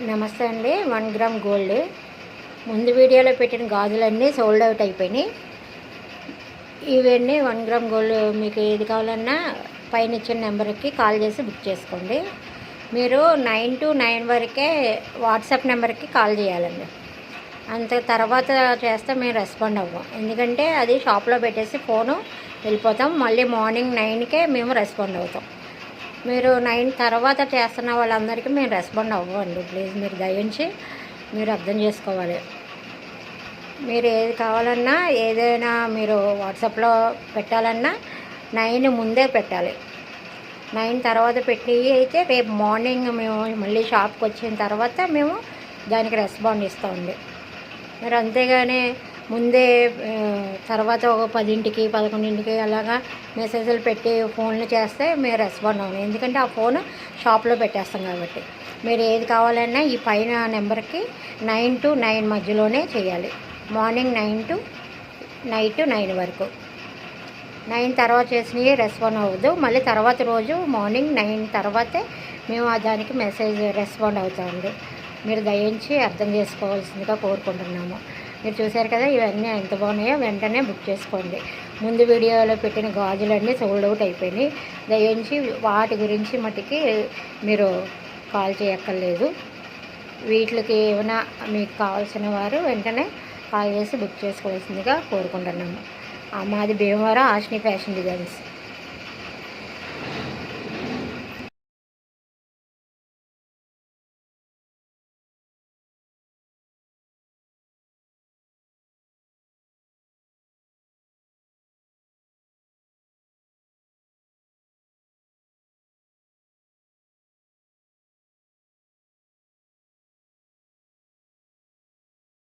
నమస్తే అండి. 1 gram gold ముందు వీడియోలో పెట్టిన గాజులన్నీ సోల్డ్ అవుట్ అయిపోయినాయి. ఇవన్నీ 1 గ్రామ్ గోల్డ్ మీకు ఏది కావాలన్నా పైన ఇచ్చిన నెంబర్కి కాల్ చేసి బుక్ చేసుకోండి. మీరు 9 to 9 వరకే వాట్సాప్ నెంబర్కి కాల్ చేయాలండి. అంత తర్వాత చేస్తే మేము రెస్పాండ్ అవ్వం, ఎందుకంటే అది షాప్లో పెట్టేసి ఫోను వెళ్ళిపోతాం. మళ్ళీ మార్నింగ్ 9కే మేము రెస్పాండ్ అవుతాం. మీరు 9 తర్వాత చేస్తున్న వాళ్ళందరికీ మేము రెస్పాండ్ అవ్వండి. ప్లీజ్ మీరు దయించి మీరు అర్థం చేసుకోవాలి. మీరు ఏది కావాలన్నా ఏదైనా మీరు వాట్సాప్లో పెట్టాలన్నా 9 ముందే పెట్టాలి. 9 తర్వాత పెట్టినవి అయితే రేపు మార్నింగ్ మేము మళ్ళీ షాప్కి వచ్చిన తర్వాత మేము దానికి రెస్పాండ్ ఇస్తామండి. మరి అంతేగాని ముందే తర్వాత ఒక 10ంటికి 11ంటికి అలాగా మెసేజ్లు పెట్టి ఫోన్లు చేస్తే మేము రెస్పాండ్ అవ్వం, ఎందుకంటే ఆ ఫోన్ షాప్లో పెట్టేస్తాం కాబట్టి. మీరు ఏది కావాలన్నా ఈ పైన నెంబర్కి 9 to 9 మధ్యలోనే చేయాలి. మార్నింగ్ 9 to నైట్ 9 వరకు. 9 తర్వాత చేసినవి రెస్పాండ్ అవ్వదు. మళ్ళీ తర్వాత రోజు మార్నింగ్ 9 తర్వాతే మేము దానికి మెసేజ్ రెస్పాండ్ అవుతామండి. మీరు దయించి అర్థం చేసుకోవాల్సిందిగా కోరుకుంటున్నాము. మీరు చూశారు కదా, ఇవన్నీ ఎంత బాగున్నాయో. వెంటనే బుక్ చేసుకోండి. ముందు వీడియోలో పెట్టిన గాజులన్నీ సోల్డ్ అవుట్ అయిపోయినాయి. దయించి వాటి గురించి మటుకి మీరు కాల్ చేయక్కర్లేదు. వీటికి ఏమైనా మీకు కావాల్సిన వారు వెంటనే కాల్ చేసి బుక్ చేసుకోవాల్సిందిగా కోరుకుంటున్నాము. మాది భీమవరం ఆష్ని ఫ్యాషన్ డిజైన్స్.